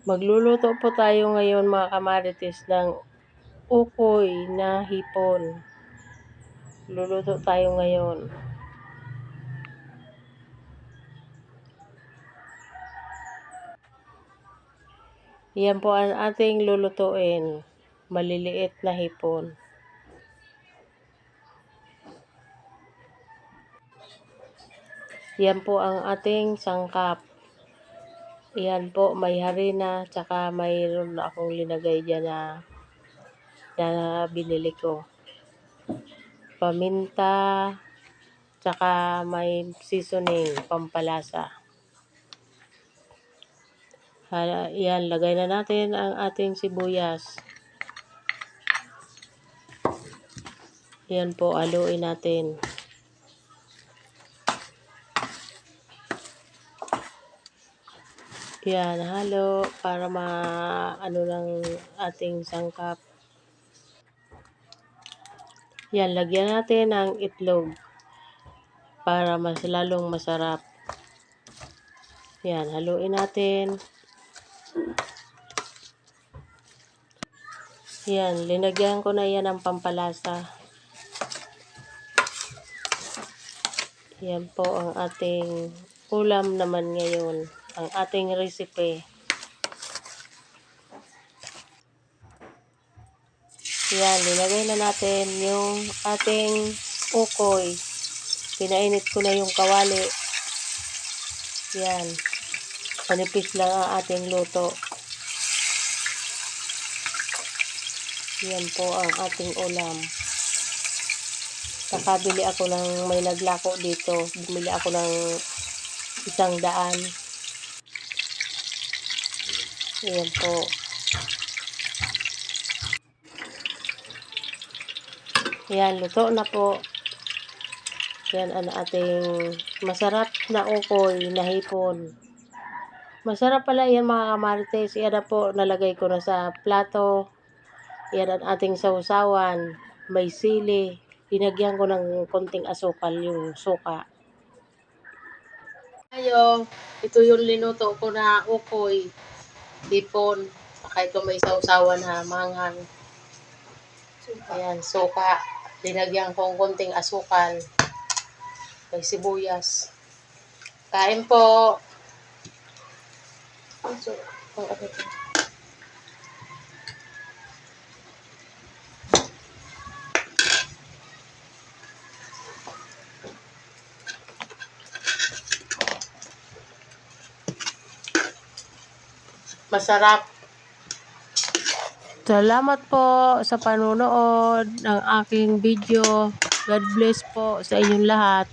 Magluluto po tayo ngayon mga kamarites ng ukoy na hipon. Luluto tayo ngayon. Yan po ang ating lulutuin. Maliliit na hipon. Yan po ang ating sangkap. Yan po, may harina, tsaka mayroon akong linagay dyan na binili ko. Paminta, tsaka may seasoning, pampalasa. Yan, lagay na natin ang ating sibuyas. Yan po, haluin natin. Yan, halo para maano ng ating sangkap. Yan, lagyan natin ng itlog para mas lalong masarap. Yan, haluin natin. Yan, linagyan ko na yan ng pampalasa. Yan po ang ating ulam naman ngayon. Ang ating recipe. Yan, linagay na natin yung ating ukoy. Pinainit ko na yung kawali. Yan. Panipis lang ang ating luto. Yan po ang ating ulam. Kakabili ako ng may naglako dito. Bumili ako ng 100. Yan po. Yan, luto na po. Yan ang ating masarap na ukoy na hipon. Masarap pala yan mga kamarites. Yan na po, nalagay ko na sa plato. Yan ang ating sausawan. May sili. Dinagyan ko ng konting asukal yung suka. Ito yung linuto ko na ukoy, hipon. Saka ito may sausawan ha, manghang. Ayan, suka. Dinagyan ko ng konting asukal. May sibuyas. Kain po. Masarap. Salamat po sa panunood ng aking video. God bless po sa inyong lahat.